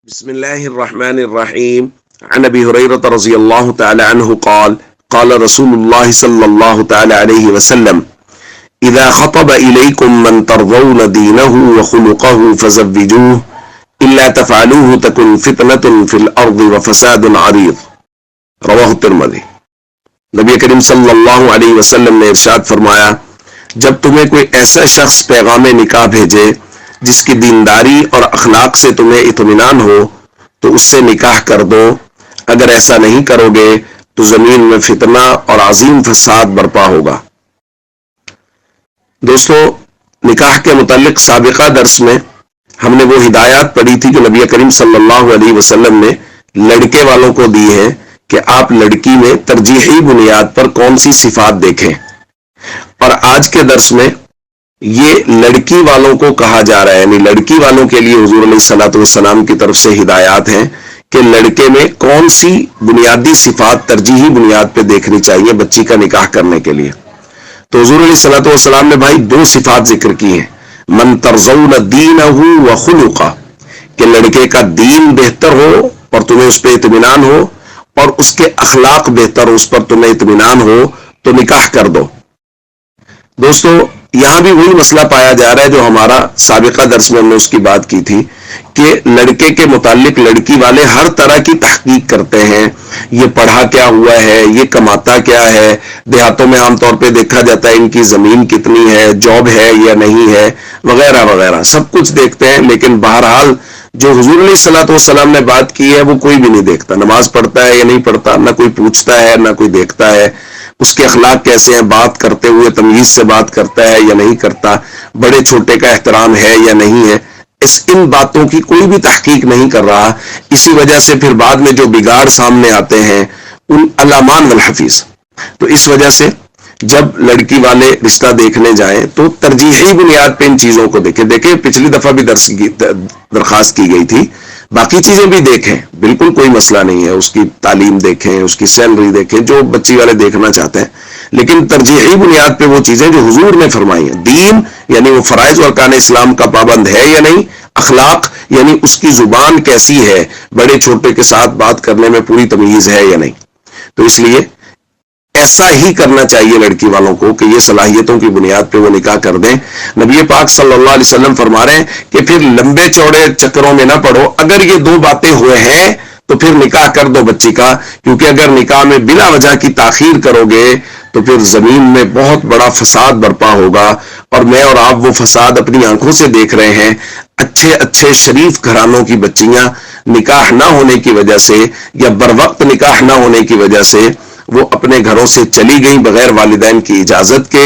بسم الله الرحمن الرحيم. عن ابي هريره رضي الله تعالى عنه قال قال رسول الله صلى الله تعالى عليه وسلم اذا خطب اليكم من ترضون دينه وخلقه فزوجوه الا تفعلوه تكن فتنه في الارض وفساد عريض. رواه الترمذی. نبی کریم صلی اللہ علیہ وسلم نے ارشاد فرمایا، جب تمہیں کوئی ایسا شخص پیغام نکاح بھیجے جس کی دینداری اور اخلاق سے تمہیں اطمینان ہو تو اس سے نکاح کر دو، اگر ایسا نہیں کرو گے تو زمین میں فتنہ اور عظیم فساد برپا ہوگا۔ دوستو، نکاح کے متعلق سابقہ درس میں ہم نے وہ ہدایات پڑھی تھی جو نبی کریم صلی اللہ علیہ وسلم نے لڑکے والوں کو دی ہے کہ آپ لڑکی میں ترجیحی بنیاد پر کون سی صفات دیکھیں، اور آج کے درس میں یہ لڑکی والوں کو کہا جا رہا ہے، یعنی لڑکی والوں کے لیے حضور علیہ الصلوۃ والسلام کی طرف سے ہدایات ہیں کہ لڑکے میں کون سی بنیادی صفات ترجیحی بنیاد پہ دیکھنی چاہیے بچی کا نکاح کرنے کے لیے۔ تو حضور علیہ الصلوۃ والسلام نے بھائی دو صفات ذکر کی ہیں، من ترضون دینہ وخلقہ، کہ لڑکے کا دین بہتر ہو اور تمہیں اس پہ اطمینان ہو، اور اس کے اخلاق بہتر ہو، اس پر تمہیں اطمینان ہو تو نکاح کر دو۔ دوستو، یہاں بھی وہی مسئلہ پایا جا رہا ہے جو ہمارا سابقہ درس میں ہم نے اس کی بات کی تھی کہ لڑکے کے متعلق لڑکی والے ہر طرح کی تحقیق کرتے ہیں، یہ پڑھا کیا ہوا ہے، یہ کماتا کیا ہے، دیہاتوں میں عام طور پہ دیکھا جاتا ہے ان کی زمین کتنی ہے، جاب ہے یا نہیں ہے، وغیرہ وغیرہ سب کچھ دیکھتے ہیں، لیکن بہرحال جو حضور علیہ الصلوۃ والسلام نے بات کی ہے وہ کوئی بھی نہیں دیکھتا، نماز پڑھتا ہے یا نہیں پڑھتا، نہ کوئی پوچھتا ہے نہ کوئی دیکھتا ہے، اس کے اخلاق کیسے ہیں، بات کرتے ہوئے تمیز سے بات کرتا ہے یا نہیں کرتا، بڑے چھوٹے کا احترام ہے یا نہیں ہے، ان باتوں کی کوئی بھی تحقیق نہیں کر رہا۔ اسی وجہ سے پھر بعد میں جو بگاڑ سامنے آتے ہیں ان الامان والحفیظ۔ تو اس وجہ سے جب لڑکی والے رشتہ دیکھنے جائیں تو ترجیحی بنیاد پہ ان چیزوں کو دیکھیں۔ پچھلی دفعہ بھی درخواست کی گئی تھی، باقی چیزیں بھی دیکھیں، بالکل کوئی مسئلہ نہیں ہے، اس کی تعلیم دیکھیں، اس کی سیلری دیکھیں، جو بچی والے دیکھنا چاہتے ہیں، لیکن ترجیحی بنیاد پہ وہ چیزیں جو حضور نے فرمائی ہیں، دین یعنی وہ فرائض و ارکان اسلام کا پابند ہے یا نہیں، اخلاق یعنی اس کی زبان کیسی ہے، بڑے چھوٹے کے ساتھ بات کرنے میں پوری تمیز ہے یا نہیں۔ تو اس لیے ایسا ہی کرنا چاہیے لڑکی والوں کو کہ یہ صلاحیتوں کی بنیاد پہ وہ نکاح کر دیں۔ نبی پاک صلی اللہ علیہ وسلم فرما رہے ہیں کہ پھر لمبے چوڑے چکروں میں نہ پڑو، اگر یہ دو باتیں ہوئے ہیں تو پھر نکاح کر دو بچی کا، کیونکہ اگر نکاح میں بلا وجہ کی تاخیر کرو گے تو پھر زمین میں بہت بڑا فساد برپا ہوگا، اور میں اور آپ وہ فساد اپنی آنکھوں سے دیکھ رہے ہیں۔ اچھے اچھے شریف گھرانوں کی بچیاں نکاح نہ ہونے کی وجہ سے یا بروقت نکاح نہ ہونے کی وجہ سے وہ اپنے گھروں سے چلی گئیں بغیر والدین کی اجازت کے،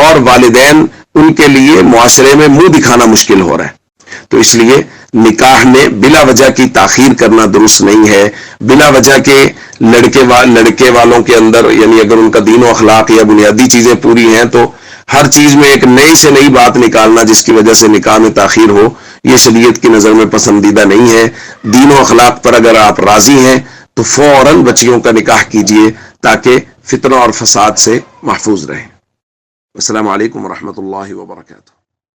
اور والدین ان کے لیے معاشرے میں منہ دکھانا مشکل ہو رہا ہے۔ تو اس لیے نکاح میں بلا وجہ کی تاخیر کرنا درست نہیں ہے۔ بلا وجہ کے لڑکے والوں کے اندر، یعنی اگر ان کا دین و اخلاق یا بنیادی چیزیں پوری ہیں تو ہر چیز میں ایک نئی سے نئی بات نکالنا جس کی وجہ سے نکاح میں تاخیر ہو، یہ شریعت کی نظر میں پسندیدہ نہیں ہے۔ دین و اخلاق پر اگر آپ راضی ہیں تو فوراً بچیوں کا نکاح کیجیے تاکہ فتنہ اور فساد سے محفوظ رہیں۔ السلام علیکم ورحمۃ اللہ وبرکاتہ۔